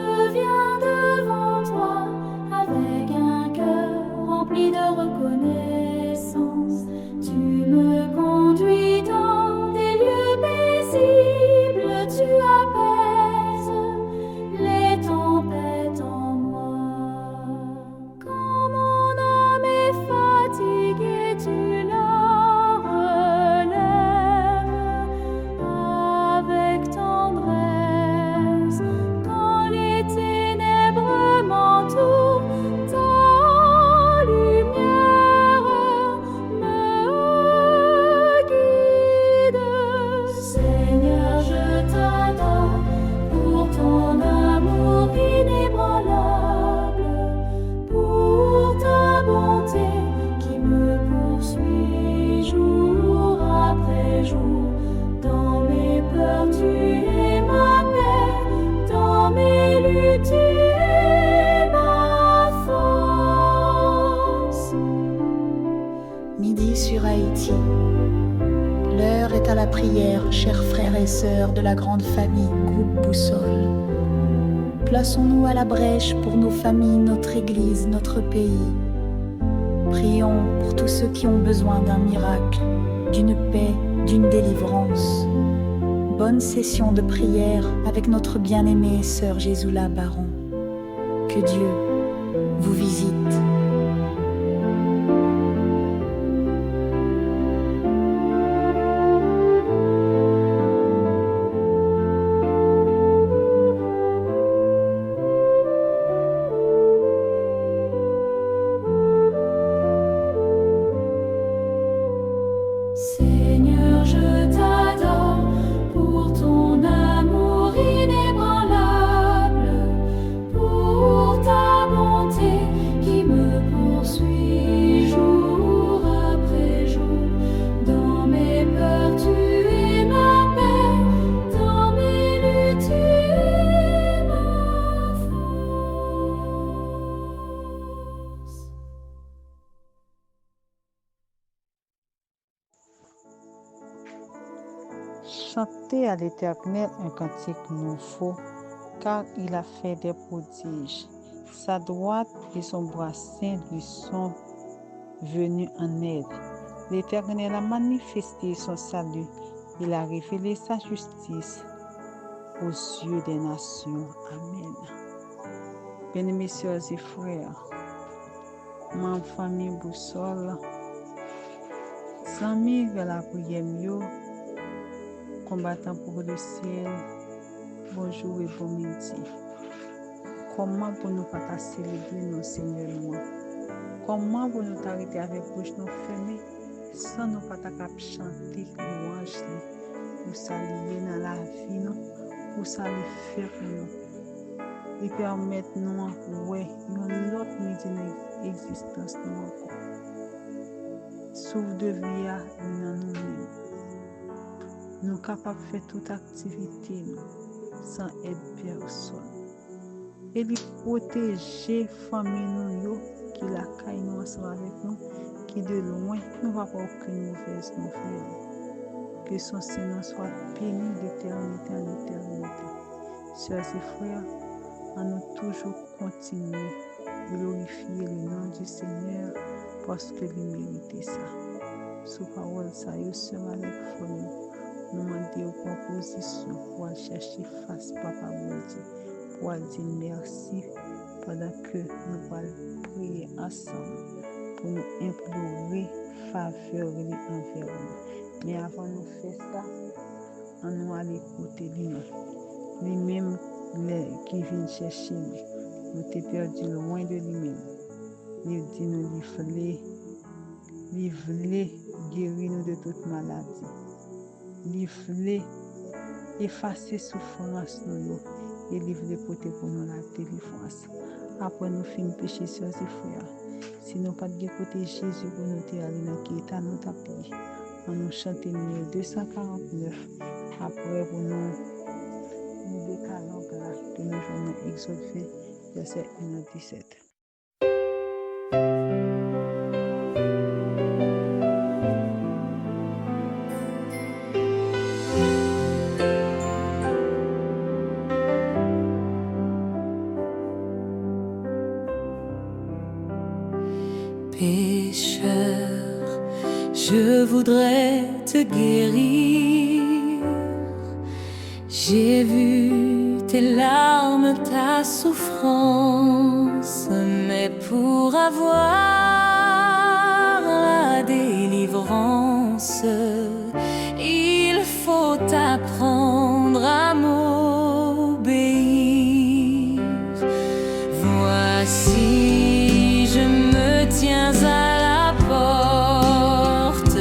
je viens devant toi avec un cœur rempli de reconnaissance. Tu me conduis dans des lieux paisibles, tu apaises les tempêtes en moi. Quand mon âme est fatiguée, tu la relèves avec tendresse. Quand les ténèbres m'entourent, ta lumière me guide. Seigneur, je t'adore pour ton amour inébranlable, pour ta bonté qui me poursuit jour après jour. Dans mes peurs, tu es ma paix, dans mes luttes, tu es ma force. Midi sur Haïti. L'heure est à la prière, chers frères et sœurs de la grande famille Groupe Boussole. Plaçons-nous à la brèche pour nos familles, notre Église, notre pays. Prions pour tous ceux qui ont besoin d'un miracle, d'une paix, d'une délivrance. Bonne session de prière avec notre bien-aimée sœur Jésoula Baron. Que Dieu vous visite. Seigneur, je t'adore pour ton amour inébranlable, pour ta bonté qui me poursuit jour après jour. Dans mes peurs, tu es ma paix, dans mes luttes, tu es ma force. Chantez à l'Éternel un cantique nouveau, car il a fait des prodiges. Sa droite et son bras saint lui sont venus en aide. L'Éternel a manifesté son salut, il a révélé sa justice aux yeux des nations. Amen. Bien-aimés sœurs et frères, ma famille Boussole, amis de la prière mieux, combattant pour le ciel, bonjour et bon midi. Comment pour nous pas célébrer nos Seigneur nous? Comment pour nous arrêter avec bouche nous fermée, sans nous pas chanter louange pour s'allier dans la vie, pour s'allier faire pour nous. Et permettre nous, ouais, une autre midi d'existence nous encore. Souffle de vie à nous-mêmes. Nous sommes capables de faire toute activité sans aide personne. Et de protéger la famille nous, qui la caille nous ensemble avec nous, qui de loin ne va pas aucune mauvaise nouvelle. Que son Seigneur soit béni d'éternité en éternité. Sœurs et frères, à nous toujours continuer à glorifier le nom du Seigneur parce que lui mérite ça. Sous parole, ça y sera avec nous. Nous demander aux propositions pour aller chercher face Papa mon Dieu, pour aller dire merci pendant que nous allons prier ensemble pour nous implorer faveur envers nous. Mais avant de faire ça, on nous aller écouter lui-même qui vient chercher nous. Nous t'es perdu loin de lui-même. Il dit nous livrer, guérir nous de toute maladie. Il voulait effacer souffrance nous et livrer côté pour nous la délivrance. Après nous finir péché sœurs et frères. Si nous pas de côté Jésus pour nous aller dans qui état nous taper. On nous chanter numéro 249. Après pour nous déclarons que nous venons exaucer verset 1 à 17. pécheur, je voudrais te guérir. J'ai vu tes larmes, ta souffrance, mais pour avoir la délivrance, il faut apprendre à m'obéir. Voici, je me tiens à la porte,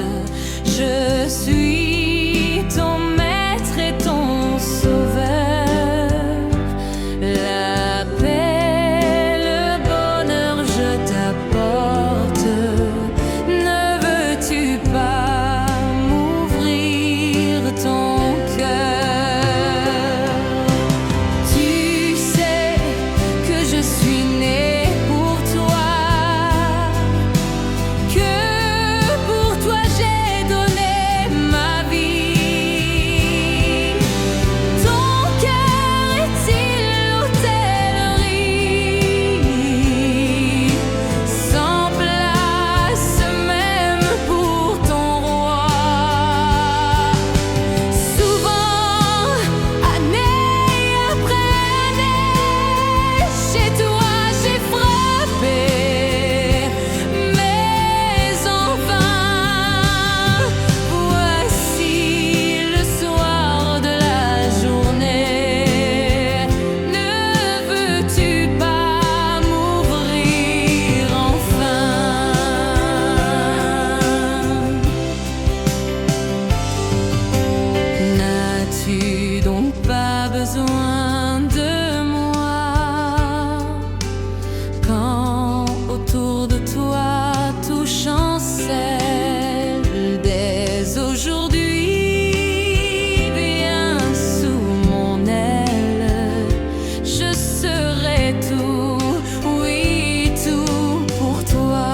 je suis ton maître et ton sauveur. La paix, le bonheur, je t'apporte. Ne veux-tu pas m'ouvrir ton cœur? Tu sais que je suis née pour toi, que pour toi j'ai donné ma vie. Ton cœur est-il l'hôtellerie, sans place même pour ton roi? Souvent, année après année, chez toi j'ai frappé, mais enfin, voici le soir de la journée. Ne veux-tu pas m'ouvrir enfin? N'as-tu donc pas besoin de moi quand autour de toi tout chancelle? Dès aujourd'hui, viens sous mon aile, je serai tout, oui tout pour toi.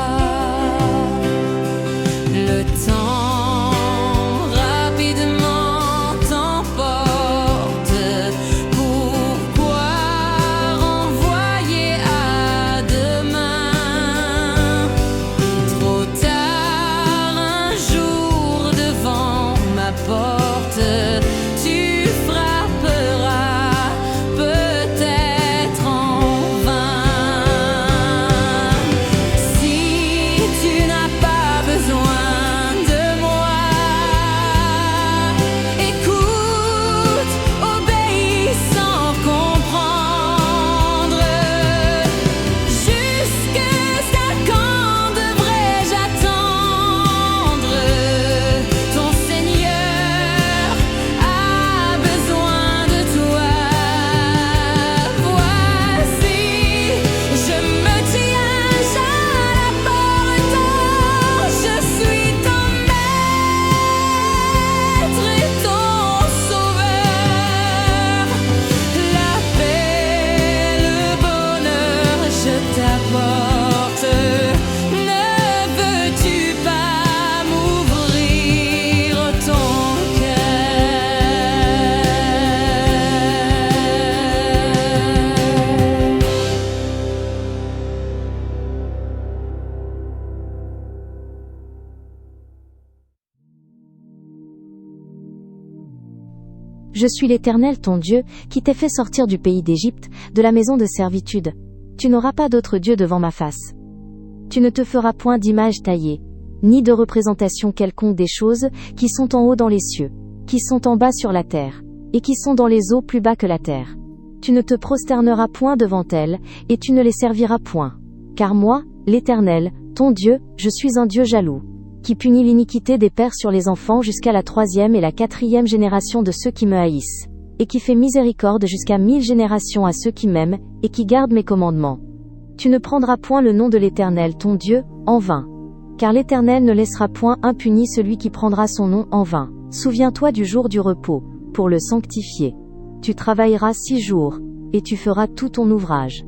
Le temps rapidement t'emporte. Pourquoi renvoyer à demain? Trop tard, un jour devant ma porte, tu frapperas peut-être en vain. Si tu n'as pas besoin de moi, écoute, obéis sans comprendre. Jusqu'à quand devrais-je attendre? Ton Seigneur a besoin de toi. Voici, je me tiens à la porte, je suis ton maître et ton sauveur. La paix, le bonheur, je t'apporte. Ne veux-tu pas m'ouvrir ton Je suis l'Éternel ton Dieu, qui t'ai fait sortir du pays d'Égypte, de la maison de servitude. Tu n'auras pas d'autre Dieu devant ma face. Tu ne te feras point d'image taillée, ni de représentation quelconque des choses qui sont en haut dans les cieux, qui sont en bas sur la terre, et qui sont dans les eaux plus bas que la terre. Tu ne te prosterneras point devant elles, et tu ne les serviras point. Car moi, l'Éternel, ton Dieu, je suis un Dieu jaloux, qui punit l'iniquité des pères sur les enfants jusqu'à la 3e et la 4e génération de ceux qui me haïssent, et qui fait miséricorde jusqu'à 1000 générations à ceux qui m'aiment, et qui gardent mes commandements. Tu ne prendras point le nom de l'Éternel ton Dieu, en vain. Car l'Éternel ne laissera point impuni celui qui prendra son nom en vain. Souviens-toi du jour du repos, pour le sanctifier. Tu travailleras 6 jours, et tu feras tout ton ouvrage.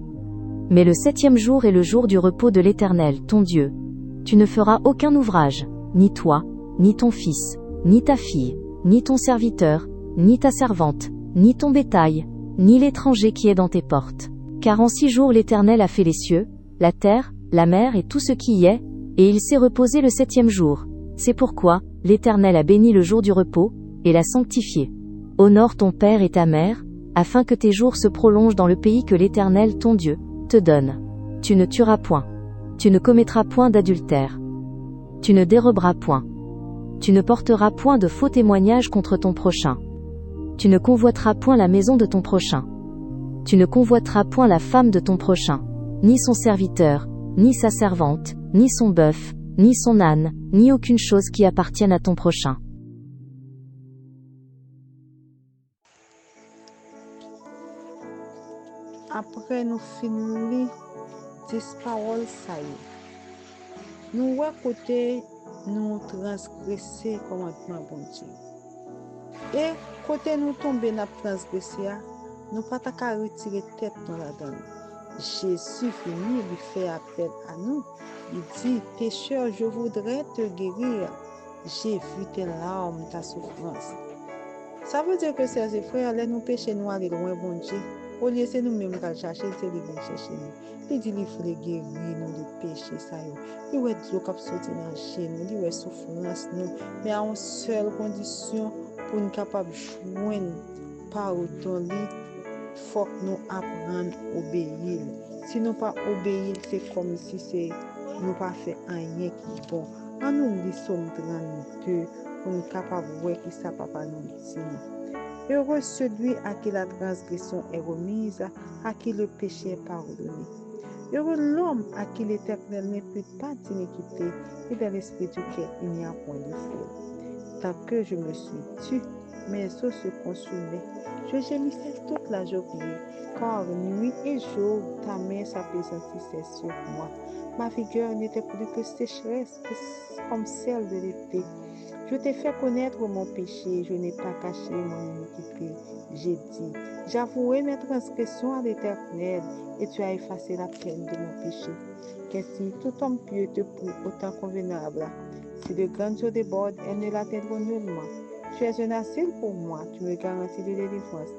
Mais le 7e jour est le jour du repos de l'Éternel ton Dieu. Tu ne feras aucun ouvrage, ni toi, ni ton fils, ni ta fille, ni ton serviteur, ni ta servante, ni ton bétail, ni l'étranger qui est dans tes portes. Car en 6 jours l'Éternel a fait les cieux, la terre, la mer et tout ce qui y est, Et il s'est reposé le 7e jour. C'est pourquoi l'Éternel a béni le jour du repos, et l'a sanctifié. Honore ton père et ta mère, afin que tes jours se prolongent dans le pays que l'Éternel, ton Dieu, te donne. Tu ne tueras point. Tu ne commettras point d'adultère. Tu ne déroberas point. Tu ne porteras point de faux témoignages contre ton prochain. Tu ne convoiteras point la maison de ton prochain. Tu ne convoiteras point la femme de ton prochain, ni son serviteur, ni sa servante, ni son bœuf, ni son âne, ni aucune chose qui appartienne à ton prochain. Après nous finir 10 paroles ça y est. Nous voyons côté nous transgresser commandement bon Dieu. Et côté nous tomber dans transgresser, nous pas qu'à retirer tête dans la donne. Jésus venu lui fait appel à nous. Il dit, pécheur, je voudrais te guérir. J'ai vu tes larmes, ta souffrance. Ça veut dire que chers frères, là nous péchons, nous aller loin bon Dieu. Au lieu c'est nous-mêmes qui allons chercher, c'est lui qui chercher nous. Il dit il faut guérir nous de péché ça yo. Il veut dire qu'on sortir dans chez nous, il veut souffrance nous, mais à une seule condition pour nous capable joindre pardon lui, faut que nous apprendre à obéir. Si nous pas obéir, c'est comme si c'est nous pas fait rien qui est bon. En nous lit Somme 32 pour nous capable voir qui ça papa nous dit. Heureux celui à qui la transgression est remise, à qui le péché est pardonné. Heureux l'homme à qui l'Éternel n'impute pas d'iniquité et dans l'esprit duquel il n'y a point de faute. Tant que je me suis tue, mes os se consumaient. Je gémissais toute la journée, car nuit et jour, ta main s'appesantissait sur moi. Ma vigueur n'était plus que sécheresse, comme celle de l'été. Je t'ai fait connaître mon péché, je n'ai pas caché mon iniquité. J'ai dit, j'avouerai mes transgressions à l'Éternel, et tu as effacé la peine de mon péché. Qu'ainsi tout homme pieux te prouve autant convenable. Si de grandes eaux débordent, elles ne l'atteindront nullement. Tu es un asile pour moi, tu me garantis de délivrance.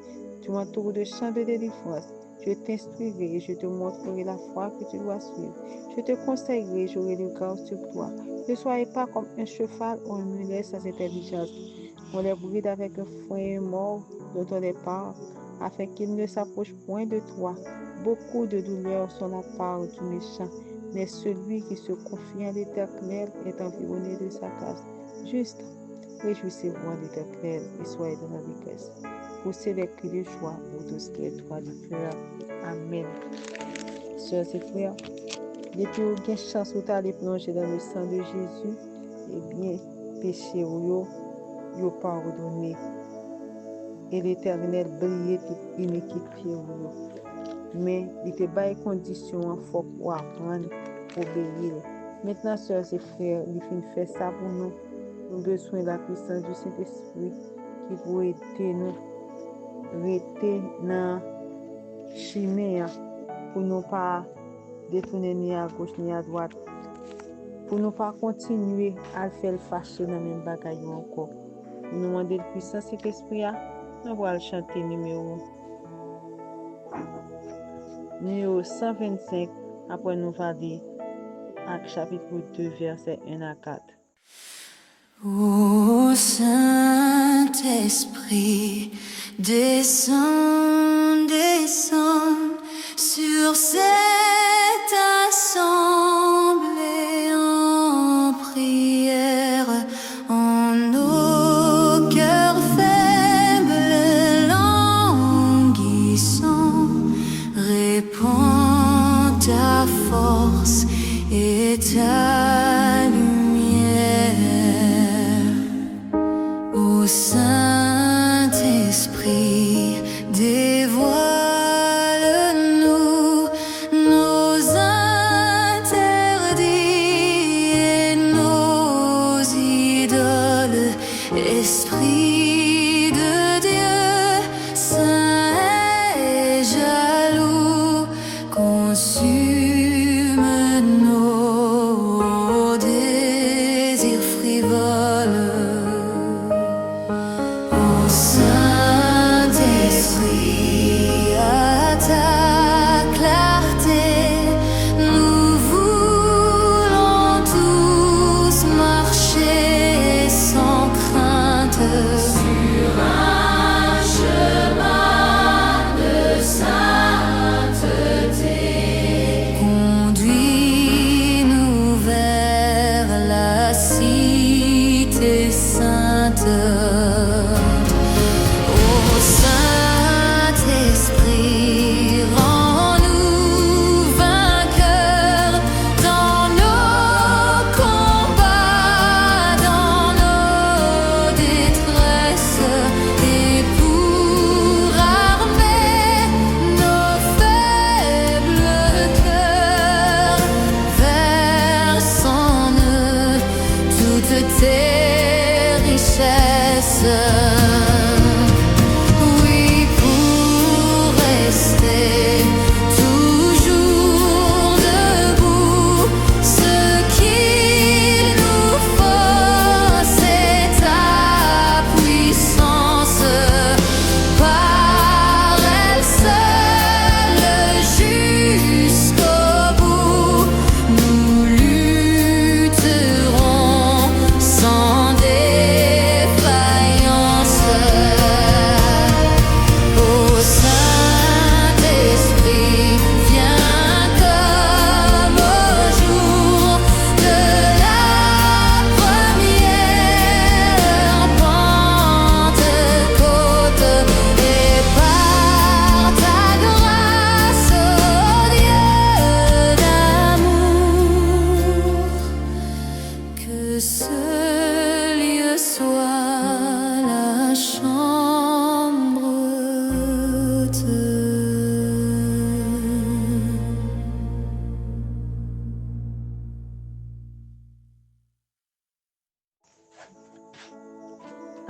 Tu m'entoures de champs de délivrance. Je t'instruirai et je te montrerai la voie que tu dois suivre. Je te conseillerai, j'aurai le regard sur toi. Ne soyez pas comme un cheval ou un mulet sans intelligence. On les bride avec un frein mort dont on les parle, afin qu'ils ne s'approchent point de toi. Beaucoup de douleurs sont la part du méchant, mais celui qui se confie à l'Éternel est environné de sa case. Juste, réjouissez-vous en l'Éternel et soyez dans la richesse. Poussez les cris de joie pour tout ce qui est droit du cœur. Amen. Sœurs et frères, depuis vous avez chance d'aller plonger dans le sang de Jésus, eh bien, péché ou yo pardonné. Et l'Éternel brille toute iniquité ou. Mais il te bat les conditions faut pour apprendre à obéir. Maintenant, sœurs et frères, il faut faire ça pour nous. Nous avons besoin de la puissance du Saint-Esprit qui peut aider nous rester dans la chimère pour ne pas détourner ni à gauche ni à droite, pour ne pas continuer à faire fâcher dans la même bagaille encore. Nous demandons la puissance de cet esprit, nous allons chanter numéro 125, après nous allons lire Actes chapitre 2, versets 1 à 4. Ô Saint-Esprit, descends, descends sur cette assemblée en prière, en nos cœurs faibles languissants. Répands ta force et ta lumière. Ô Saint-Esprit, dévoile-nous nos interdits et nos idoles. Esprit de Dieu, saint et jaloux, consume nos désirs frivoles. Ô Saint-Esprit, à ta clarté, nous voulons tout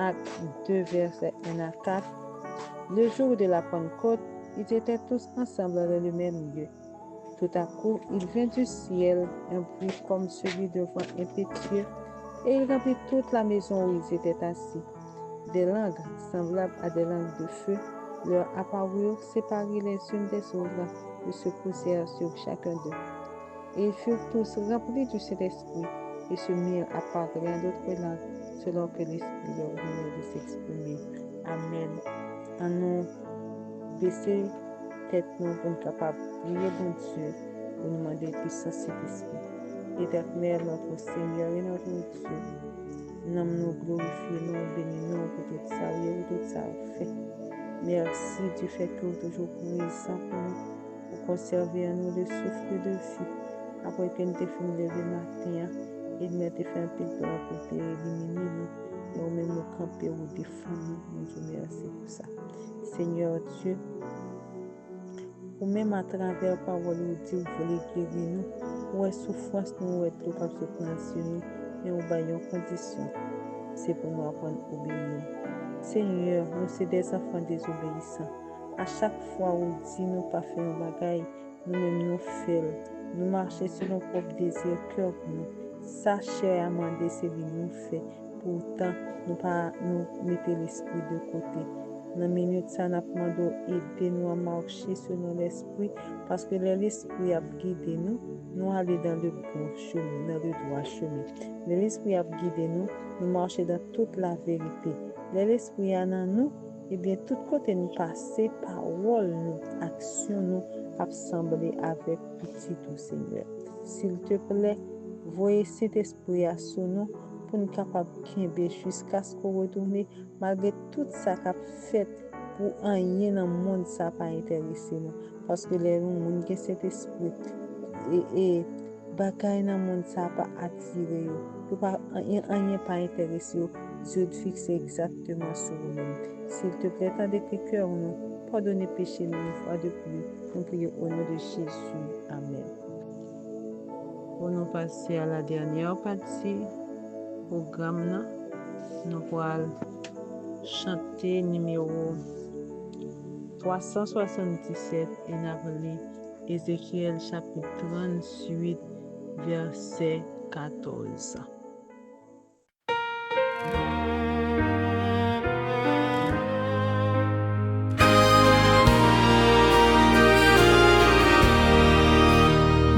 Actes 2, versets 1 à 4. Le jour de la Pentecôte, ils étaient tous ensemble dans le même lieu. Tout à coup, il vint du ciel un bruit comme celui de vent impétueux, et il remplit toute la maison où ils étaient assis. Des langues semblables à des langues de feu leur apparurent séparées les unes des autres et se posèrent sur chacun d'eux. Et ils furent tous remplis du Saint-Esprit et se mirent à parler en d'autres langues selon que l'Esprit leur donnait de s'exprimer. Amen. En nous baisser tête nous pour nous capables de prier bon Dieu pour nous demander puissance Saint-Esprit. Éternel, notre Seigneur et notre Dieu, nous glorifions, nous bénissons pour tout ça, oui, pour tout ça fait. Merci du fait que vous toujours puissant pour nous, pour conserver en nous le souffle de vie. Après que nous te fait lever matin, et nous te fait un peu de temps pour te éliminer nous, et au même nous camper ou défendre nous, nous te merci pour ça. Seigneur Dieu, ou même à travers la parole où Dieu voulait guérir nous, ou est souffrance nous, ou est capable de prendre sur nous, mais on va en condition. C'est pour nous apprendre à obéir. Seigneur, nous sommes des enfants désobéissants. À chaque fois où dit nous pas faire nos bagailles, nous-mêmes nous faisons. Nous marchons sur nos propres désirs, cœur nous. Sachez amender ce que nous fait. Pourtant, nous pas nous mettons l'esprit de côté. Dans la minute, ça n'a pas aider nous à marcher selon l'esprit, parce que l'esprit a guidé nous, nous allons dans le bon chemin, dans le droit chemin. L'esprit a guidé nous, nous marcher dans toute la vérité. L'esprit a dans nous, et bien, tout côté nous passer, parole nous, action nous, assembler avec petit tout Seigneur. S'il te plaît, voyez cet esprit à son nous, pour nous capables de jusqu'à ce qu'on retourne, malgré tout ça qu'a fait pour rien dans le monde, ça n'a pas intéressé nous. Parce que les gens qui ont cet esprit et bagaille dans le monde, ça n'a pas attiré eux. Rien pas intéressé eux. Dieu te fixe exactement sur nous. S'il te plaît, t'as des cœurs nous, pardonnez péché nous une fois de plus. Nous prions au nom de Jésus. Amen. Pour nous passer à la dernière partie programme, nous allons chanter numéro 377 et nous allons Ézéchiel chapitre 38 verset 14.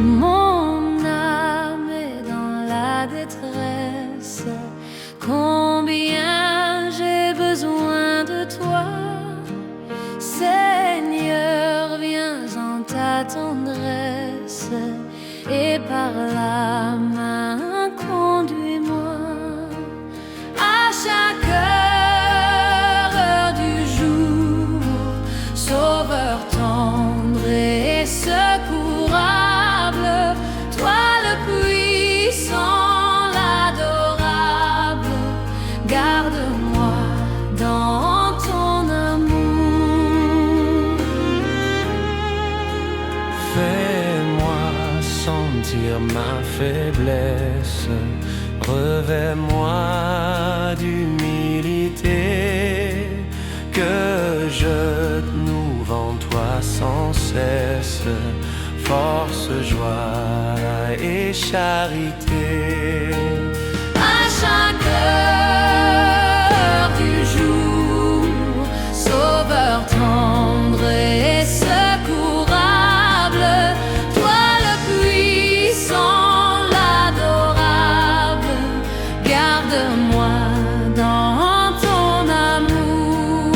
Mon âme est dans la détresse. Combien j'ai besoin de toi, Seigneur, viens en ta tendresse et par la main conduis-moi à chaque heure du jour, Sauveur tendre et secourable, toi le puissant, l'adorable, garde-moi dans ton amour. Fais-moi sentir ma faiblesse, revêt-moi d'humilité, que je genoux en toi sans cesse, force, joie et charité. À chaque heure du jour, Sauveur tendre et secourable, toi le puissant, l'adorable, garde-moi dans ton amour.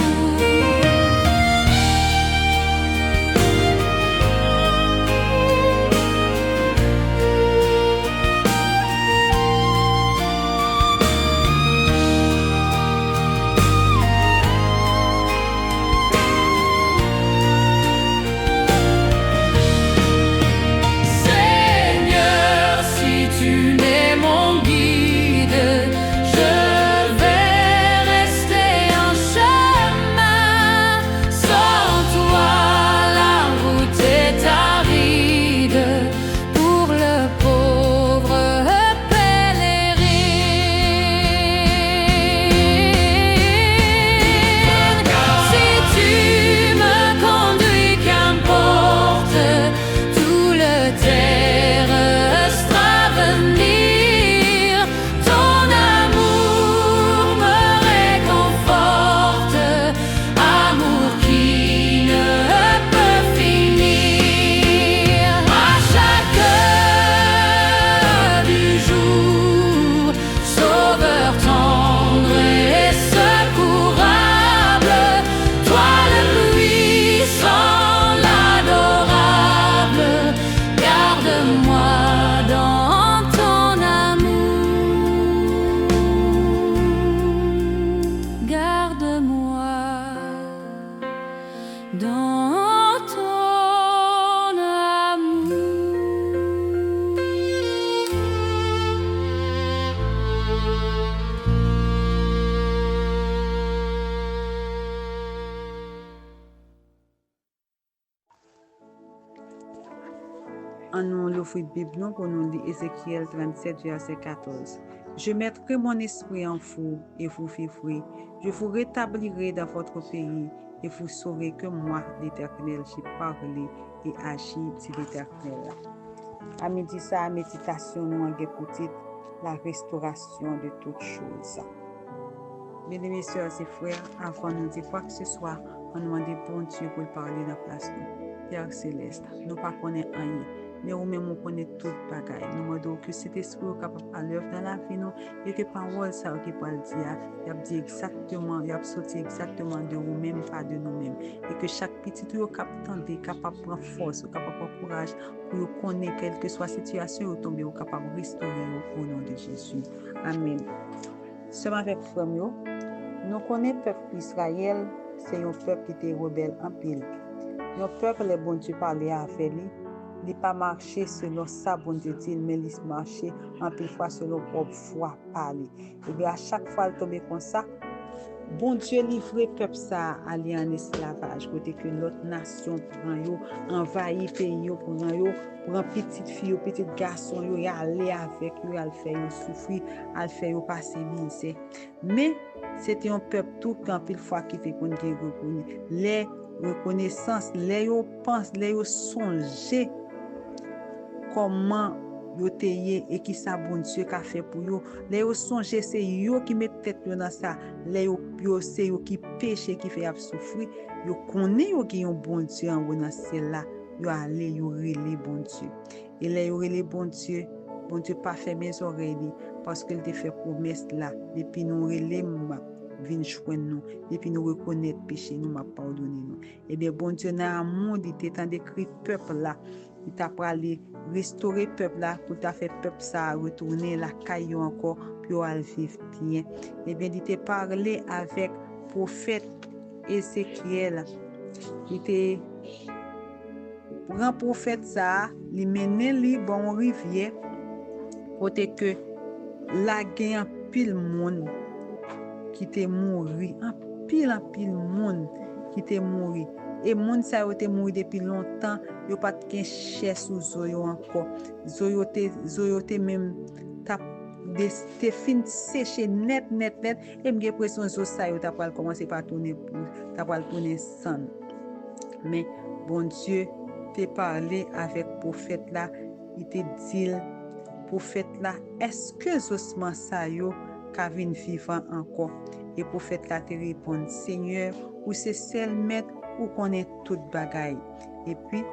En nous l'offrir Bible pour nous lire Ézéchiel 37, verset 14. Je mettrai mon esprit en vous et vous vivrez. Je vous rétablirai dans votre pays et vous saurez que moi, l'Éternel, j'ai parlé et agi, dit l'Éternel. À midi, ça, méditation, nous en écouté la restauration de toutes choses. Mesdames, messieurs et frères, avant de nous dire quoi que ce soit, on demande bon Dieu pour parler dans la place nous. Père Céleste, nous ne connaissons rien, mais nous-mêmes nous connaissons toute bagaille. Nous demandons que cet esprit soit capable à l'œuvre dans la vie nous et que parole ça qui peut le dire, il a dit exactement, il a sorti exactement de nous-mêmes, pas de nous-mêmes. Et que chaque petit truc est capable de prendre force, capable de prendre courage pour connaître quelle que soit la situation où tomber, capable de restaurer au nom de Jésus. Amen. Seulement avec frère, nous connaissons le peuple d'Israël, c'est un peuple qui était rebelle en pile. Un peuple, le bon Dieu parlait avec lui, il n'a pas marché selon ça, bon Dieu dit, mais il marchait en pile fois selon propre foi parler. Et bien à chaque fois, il tombait comme ça. Bon Dieu livrait peuple ça aller en esclavage, côté que l'autre nation prend yo, envahit pays yo, prend petite fille, petit garçon yo, y aller avec yo, al faire yo souffrir, al faire yo passer misère. Mais c'était un peuple tout quand pile fois qui fait qu'on reconnaît les reconnaissances, les yo pense, les yo songer comment yo teye et qui ça bon Dieu qu'a fait pour yo. Les yo songe c'est yo qui met tête dans ça. Les yo c'est yo qui péché qui fait souffrir. Yo connaît yo qui un bon Dieu en haut dans ciel là. Yo aller yo relé bon Dieu. Et les yo relé bon Dieu pas fermer mes oreilles parce qu'il te fait promesse là. Depuis nous relé vinn joindre nous et puis nous reconnaître péché nous m'a pardonné nous. Et bien bon Dieu dans amour il t'étant décrit peuple là. Il t'a parlé restaurer peuple là pour t'a fait peuple ça retourner la caillou encore pour vivre bien. Et bien il t'a parlé avec prophète Ézéchiel. Il t'a grand prophète ça, il mené li bon rivière côté que la gain pile monde qui t'est mouru en pile monde qui t'est mouru. Et moun sa yo te mouri depuis longtemps, yo pas de chair sous zoyo encore. Zoyo te même te fin séché net et m'gè pression zo sa yo t'a pas commencer par tourner sang. Mais bon Dieu te parlé avec prophète là, il te dit prophète là, est-ce que osman sa yo ka vin vivant encore? Et prophète là te répond, Seigneur, ou c'est seul maître ou connaît toute bagaille. Et puis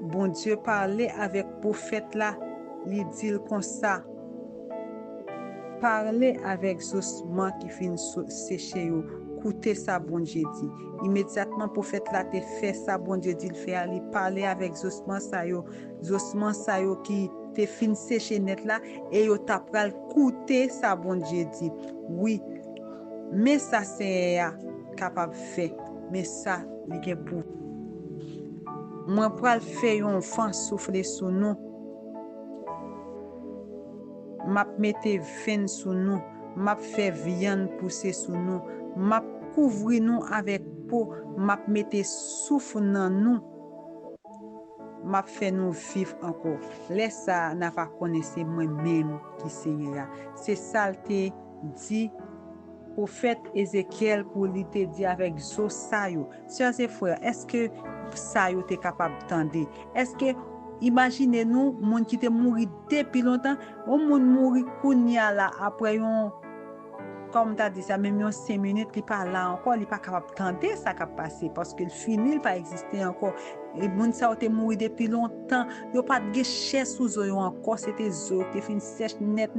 bon Dieu parlait avec prophète là, il dit comme ça, parler avec osman qui fin séché yo, écoutez ça bon Dieu dit. Immédiatement prophète là te fait ça bon Dieu dit, il fait aller parler avec osman sa yo qui te fin séché net là et yo t'a pral écouter ça bon Dieu dit. Oui, mais ça c'est capable faire. Mais ça, il est pour. Moi, pral faire un vent souffler sous nous. M'a mette veine sous nous. M'a fait viande pousser sous nous. M'a couvrir nous avec peau. M'a mette souffle dans nous. M'a fait nous vivre encore. Laisse ça, n'a pas connaissé moi-même qui c'est là. C'est ça te dit. Prophète Ézéchiel pour lui te dit avec zo sa yo. Sœurs et frères, est-ce que ça yo t'es capable d'entendre? Est-ce que imaginez-nous monde qui te mouri depuis longtemps, on monde mouri kounya là après yon comme tu as dit ça même yon 5 minutes il pas là encore, il pas capable d'entendre ça qui a passé parce que le fini il pas exister encore. Et moun sa te mouri depuis longtemps, yo pas de chair sous yo encore, c'était zo qui fin sèche net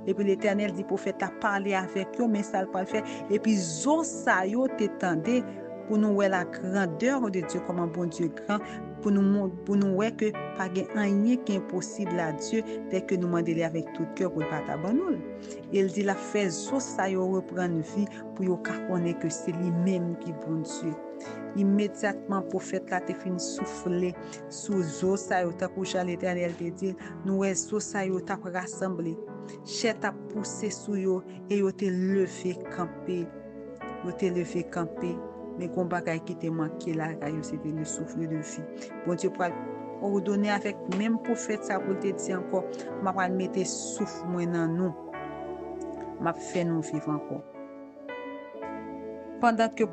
et puis l'Éternel dit prophète a parlé avec yo mais ça pas le faire et puis zo sa yo t'entendait pour nous voir la grandeur de Dieu, comment bon Dieu grand, pour nous voir que pas rien qui est impossible à Dieu dès que nous demandons avec tout cœur pour pas t'abandonner. Il dit la fait zo sa yo reprendre vie pour yo connaître que c'est lui-même qui bon Dieu. Immédiatement prophète là te fin souffler sous zo sa yo ta couche à l'Éternel te dit nous zo sa yo ta rassembler chè ta poussé sous yo et yo te levé camper mais qu'on bagaille qui te manqué là c'était le souffle de vie. Bon Dieu pour ordonné avec même prophète ça pour te dire encore, m'a pas mettre souffle moi dans nous. M'a fait nous vivre encore. Pendant que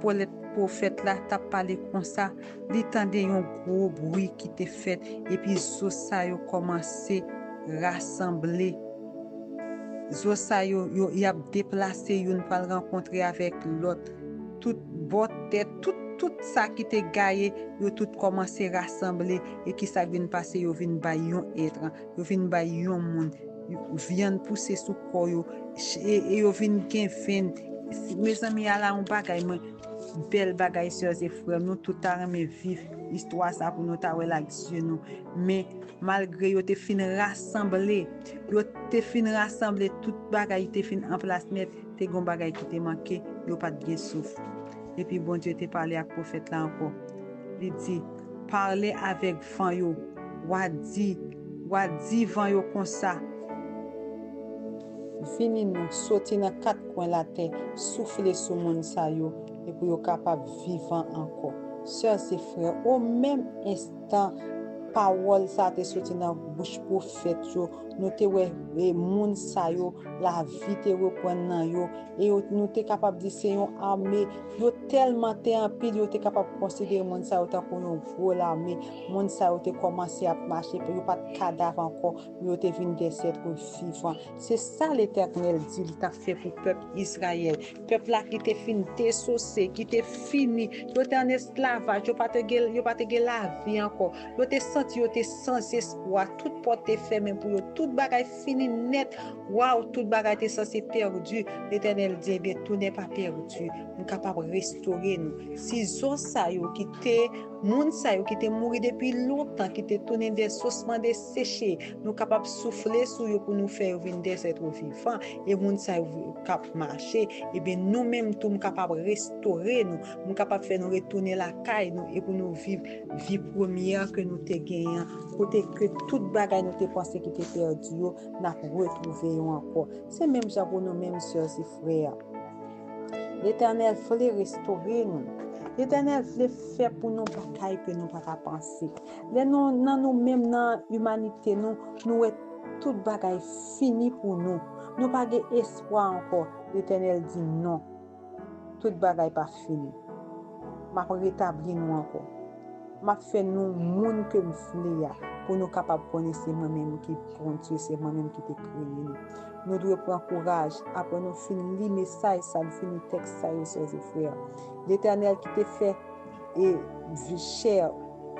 prophète là t'a parlé comme ça, il entendait un gros bruit qui était fait et puis zo ça yo commencé rassembler. Zo ça yo y a déplacé une pour rencontrer avec l'autre. Toute botte tête, tout ça qui était gaillé, yo tout commencé rassembler et qui ça vient passer yo vinn ba yon être, yo vinn ba yon monde, vient pousser sous corps yo et yo vinn gen fin. Mes amis ala on bagay moi belle bagay sœurs et frères, nous tout a remet vivre histoire ça pour nous ta la Dieu nous, mais malgré yo te fin rassembler, tout bagay te fin en place net, te gon bagay qui te manqué, yo pas de souffle. Et puis bon Dieu te parlé avec prophète là encore. Il dit parler avec vent yo, wadi vent yo comme ça. Vini nous sortir dans quatre coins la terre, souffler sur monde ça yo et pour yo capable vivant encore. Sœurs et frères, au même instant parole ça te sorti dans bouche prophète yo, nous te ouais monde ça yo, la vie te reprendre nan yo et nous te capable dire c'est une armée, yo tellement te en pile, yo te capable considérer monde ça autant pour une gros armée, monde ça yo te commencé à marcher, yo pas de cadavre encore, yo te vinn des êtres vivants. C'est ça l'Éternel dit, il t'a fait pour peuple Israël, peuple là qui te fin désosé, qui te fini, yo te en esclavage, yo pas te la vie encore, yo te senti yo te sans espoir, toute porte est fermée pour yo, toute bagaille fini net. Waouh, toute bagaille est censée perdu. L'Éternel dit bien tout n'est pas perdu. Nous capable restaurer nous. Si zo sa yo qui te moun sa yo qui te mouri depuis longtemps, qui te tourné des ossements desséchés, nous capable souffler sur yo pour nous faire venir des êtres vivants et moun sa yo cap marcher et bien nous même tout nous capable restaurer nous capable faire nous retourner la caille nous et pour nous vivre vie première que nous te gagné, côté que toute bagaille nous te pensé qui était perdu yo n'a retrouvé encore. C'est même ça pour nous mêmes sœurs et frères. L'Éternel voulait restaurer nous. L'Éternel voulait faire pour nous bagaille que nous pas penser. Les nous même dans l'humanité nous est toute bagaille fini pour nous. Nous pas espoir encore. L'Éternel dit non. Toute bagaille pas fini. M'a rétabli nous encore. M'a fait nous monde que me voulais pour nous capable connaître c'est moi-même qui compte, c'est moi-même qui t'ai créé. Nous devons prendre courage après nous finir le message ça nous finir texte ça sœurs et frères. L'Éternel qui t'a fait et cher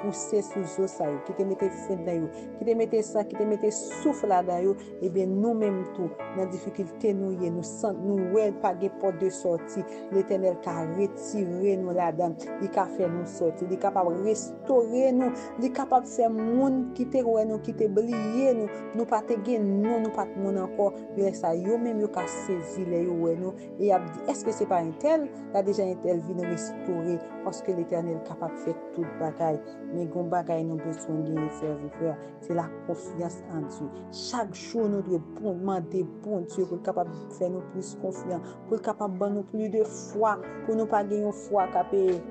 pousser sous eau ça qui te mettait fin dans yo, qui te mettait ça, qui te mettait souffle là dans yo, et bien nous même tout dans difficulté nous sent nous ouais pas de porte de sortie. L'Éternel a retiré nous là-dedans, il a fait nous sortir, il est capable restaurer nous, il est capable faire monde qui te ouais nous qui te oublier nous pas te gain nous pas monde encore, mais ça yo même yo ka saisi les yo ouais nous et a dit est-ce que c'est pas un tel là déjà un tel vient restaurer parce que l'Éternel est capable de faire toute bagaille. Mais gon bagay nous besoin de frères et frères, c'est la confiance en Dieu. Chaque jour nous devons demander bon Dieu pour capable faire nous plus confiance, pour capable donner nous plus de foi, pour nous pas gagner une foi capée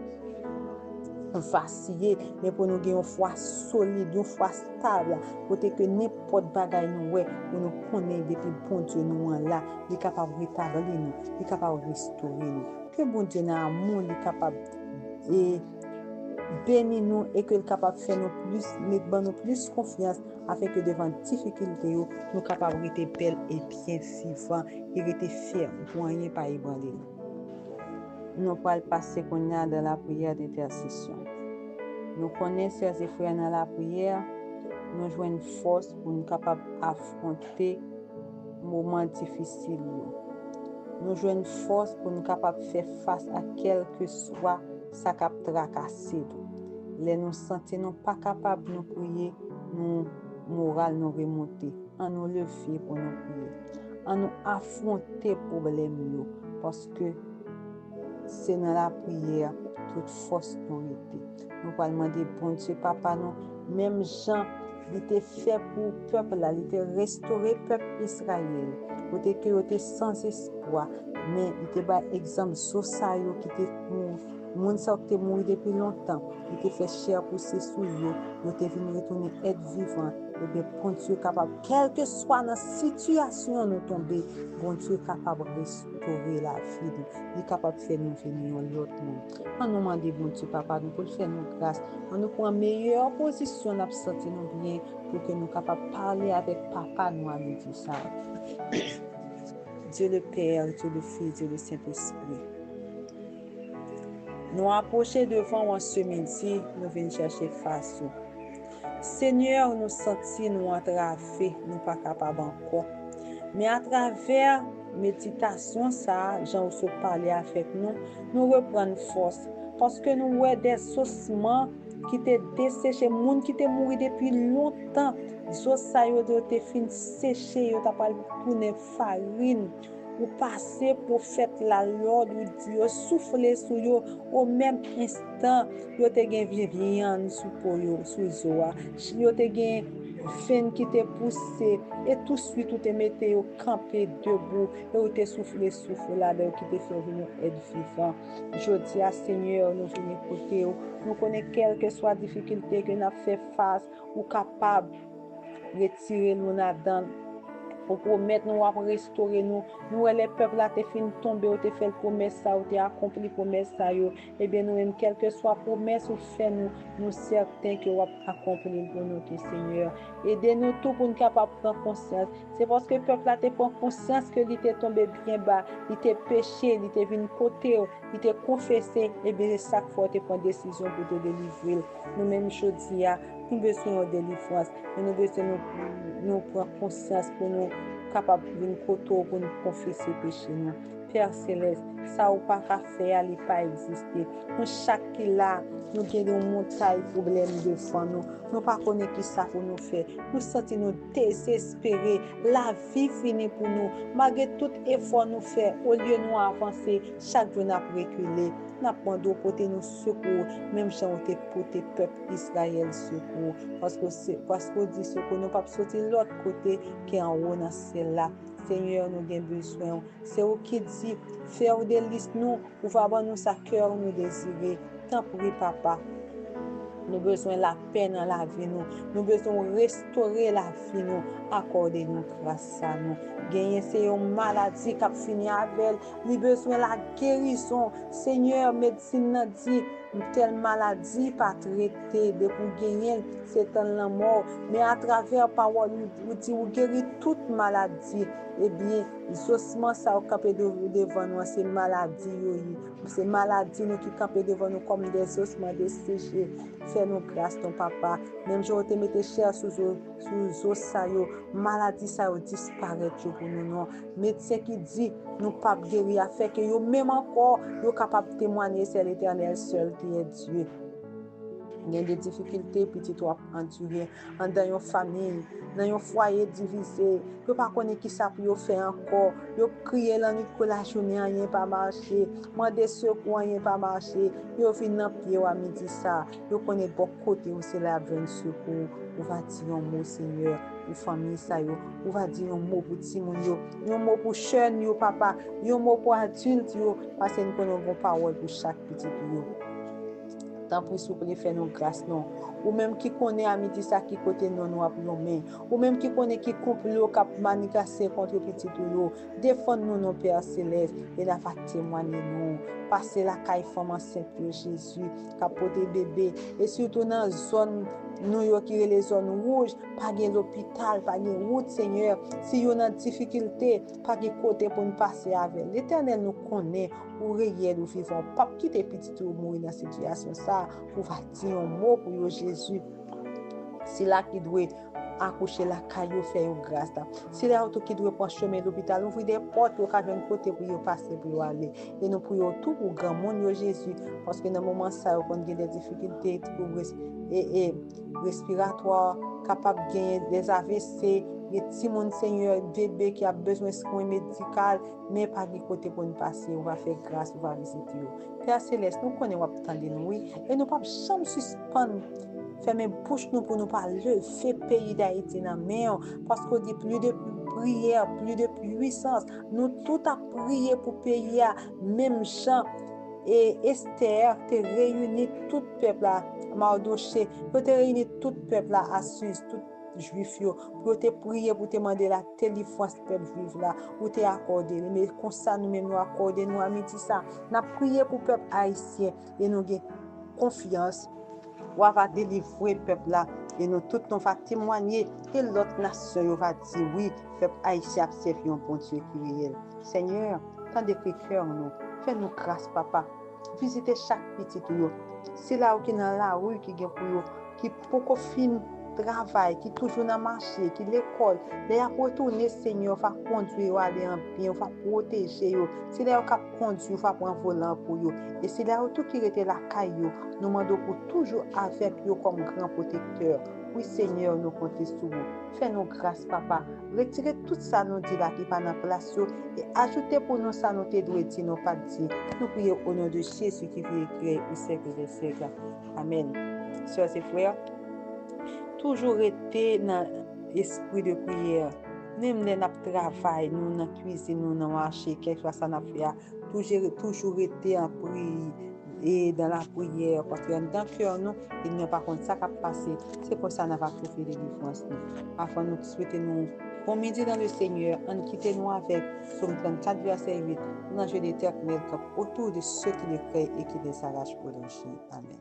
vaciller, mais pour nous gagner une foi solide, une foi stable, pour que n'importe bagay nous ouais, pour nous connaître depuis bon Dieu nous là, il est capable de rétablir nous, il est capable de restaurer nous. Que bon Dieu dans amour, il est capable et bénis nous et que le capable faire nous plus mettre nous plus confiance afin que devant difficulté nous capable rester belle et bien vivant et rester fier pour rien pas ébranler. Nous pas passer qu'on a dans la prière d'intercession. Nous connaissons sœurs et frères dans la prière, nous joignons force pour nous capable affronter moments difficiles. Nous joignons force pour nous capable faire face à quel que soit ça cap tracasser les nous sentir nous pas capable nous prier nous moral nous remonter en nous lever pour nous prier en nous affronter problème parce que c'est dans la prière toute force nous était nous pas demander bon Dieu papa nous même Jean il était fait pour peuple là il était restauré peuple Israël côté que était sans espoir mais il était par exemple Sosayo qui était Moun sa qui te mouru depuis longtemps, il te fait chair pousser sous yo, yo te venu retourner être vivant. Et bien, bon Dieu capable, quelle que soit la situation nous tomber, bon Dieu capable de restaurer la vie. Il est capable de faire nous venir l'autre monde. On nous demande, bon Dieu papa, nous pour faire nous grâce. On nous prend meilleure position, nous sentir nous bien, pour que nous capables de parler avec papa nous à midi ça. Dieu le Père, Dieu le Fils, Dieu le Saint-Esprit. Nous approcher devant en ce midi, nous venons chercher face. Seigneur, nous sentis nous entravés, nous pas capables encore. Mais à travers méditation ça, Jean se parler avec nous, nous reprenons force parce que nous voyons des ossements qui étaient desséchés, monde qui étaient morts depuis longtemps. Os ça yo te fin séché, yo t'a pas tourner farine. Ou passer pour faire la Lord ou Dieu souffler sur yo au même instant yo te gen vivian sous pour yo sous zoa yo te gen fin qui te poussé et tout de suite ou te mette yo camper debout et ou te souffler là de qui te fait venir être vivant. Je dis à Seigneur nous venir côté nous connaît quelle que soit difficulté que n'a fait face ou capable retirer nous là-dedans pour promettre nous à restaurer nous les peuples là te fin tomber ou te fait promesse ça ou te accompli promesse ça yo et bien nous même quelle que soit promesse ou fait nous certains que va accomplir pour nous Seigneur aidez-nous tout pour nous capable prendre conscience c'est parce que peuple là te prend conscience que il était tombé bien bas il était péché il était venu côté il était confessé et bien chaque fois te prend décision pour te délivrer nous même chose nous besoin de délivrance nous besoin nous prendre conscience pour nous capable de côté pour nous confesser péché nous Père céleste ça ou pas qu'à faire il pas exister nous chaque qui là nous gagnons une montagne problème devant nous pas connaître qui ça pour nous faire nous sentir nous désespérés la vie finie pour nous malgré tout effort nous faire au lieu nous avancer chaque jour n'a reculer n'a demandé côté nous secours même si on était côté peuple Israël secours parce que dit secours nous pas sortir l'autre côté qui est en haut dans celle-là Seigneur nous avons besoin c'est vous qui dit faire des listes nous pour avoir nous sa cœur nous désirer tant pour papa nous besoin la paix dans la vie nous besoin restaurer la vie nous accorder nous grâce à nous gagner c'est une maladie qui a fini avec nous besoin la guérison Seigneur médecine dit telle maladie pas traiter de pour gagner c'est la mort mais à travers parole nous dit vous guérir toute maladie eh bien les ossements ça campé devant nous c'est maladie nous qui campé devant nous comme des ossements desséchés fais-nous grâce ton papa même je te mettre cher sous os ça yo maladie ça disparaître pour nous non médecin qui dit nous pas guérir fait que yo même encore yo capable de témoigner c'est l'Éternel seul qui est Dieu. Il y a des difficultés petit toi endurer dans une famille dans un foyer divisé yo pas connaît qui ça pour faire encore yo crier la nuit pour la journée rien pas marcher demander secours rien pas marcher yo fin dans pied à midi ça yo connaît bon côté où c'est la bonne secours on va dire un mot Seigneur pour famille ça yo on va dire un mot pour petit moun yo un mot pour jeune yo papa un mot pour adulte yo parce que nous connaissons une parole pour chaque petit yo tant pour souple faire nos grâce non ou même qui connaît à midi ça qui côté non nous appelons main ou même qui connaît qui complot cap manigacer contre petit yo défendre nous nos Père céleste et la va témoigner nous passer la caille femme enceinte de Jésus capoter bébé et surtout dans zone nous yo qui les zones rouges pas gain l'hôpital pas gain route Seigneur si yo dans difficulté pas gain côté pour nous passer avec l'Éternel nous connaît ou réel ou vivant pas quitter petit ou mourir dans cette situation ça pour va dire un mot pour yo Jésus c'est là qui doit accoucher la caillou faire grâce c'est là qui doit prendre chemin l'hôpital ouvrir des portes au cas d'un côté pour yo passer pour aller et nous prions tout pour grand monde yo Jésus parce que dans moment ça on a des difficultés et respiratoire capable de gagner des AVC les petits monde Seigneur bébé qui a besoin de soins médical mais pas du côté pour nous passer on va faire grâce on va visiter Père céleste nous connaissons attendre nous oui et nous pas jamais suspendre fermer bouche nous pour nous pas lever pays d'Haïti dans main parce qu'on dit plus de prière plus de puissance nous tout à prier pour pays même gens et Esther te réuni tout peuple là, Mardoché, pour te réuni tout peuple là, Assus, tout juif yo, pour te prier, pour te demander la délivrance peuple juif là, ou te accorder, mais comme ça nous même nous accorder, nous à midi ça, n'a prié pour peuple haïtien et nous avons confiance, ou va délivrer peuple là, et nous tous nous va témoigner que l'autre nation va dire oui, peuple haïtien a servi un bon Dieu qui est réel. Seigneur, tant de cœur nous, fais-nous grâce papa, visitez chaque petit yo, c'est là où qui dans la rue qui gagne pour yo, qui pour fin travail, qui toujours dans marché, qui l'école, les a retourner Seigneur, va conduire aller en bien, va protéger yo. C'est là où cap conduire, va prendre volant pour yo. Et c'est là où tout qui était la caillou, nous demandons pour toujours avec yo comme grand protecteur. Oui Seigneur, nous comptons sur vous. Fais-nous grâce papa. Retirez tout ça nous dit là qui pas dans place yo, et ajoutez pour nous ça nous te doit dire nous pas dire. Nous prions au nom de Jésus qui vit et créé au siècle des siècles. Amen. Sœurs et frères, toujours été dans l'esprit de prière. Même dans notre travail, nous dans la cuisine, nous dans le marché, quelque chose ça n'a fait, toujours été en prière et dans la prière, parce que dans le cœur, nous, il n'y a pas contre ça qui a passé. C'est pour ça qu'on n'a pas trouvé les différences. Afin de nous souhaiter nous bon midi dans le Seigneur, en quittez-nous avec Psaume 34, verset 8, l'ange d'Éternel autour de ceux qui le créent et qui les arrachent pour l'encher. Amen.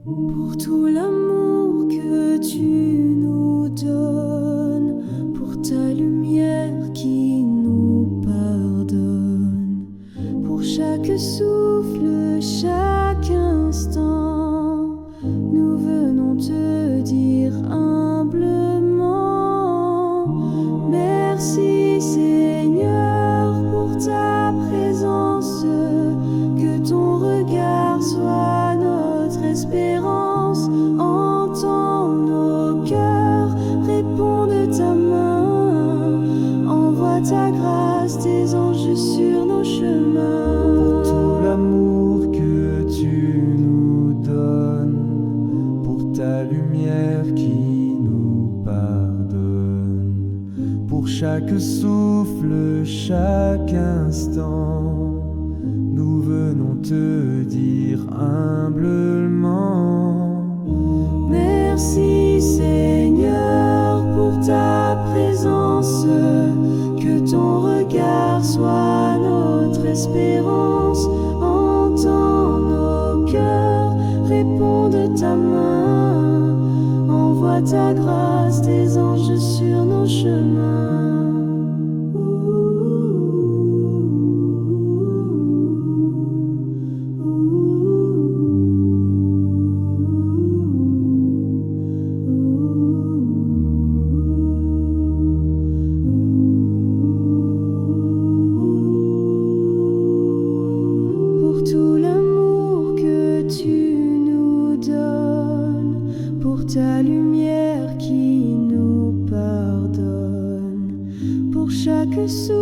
Pour tout l'amour que tu nous donnes, pour ta lumière qui nous pardonne, pour chaque souffle, chaque instant, nous venons te dire humblement, merci Seigneur pour ta présence, que ton regard soit notre espérance, entends nos cœurs, réponds de ta main, envoie ta grâce, tes anges sur nos chemins. Pour tout l'amour que tu nous donnes, pour ta lumière qui nous pardonne, pour chaque souffle, chaque instant, nous venons te dire humblement, merci Seigneur pour ta présence, que ton regard soit notre espérance, entends nos cœurs, réponds de ta main, envoie ta grâce, tes anges sur nos chemins. Pour tout l'amour que tu nous donnes, pour ta lumière qui nous pardonne, pour chaque souffle,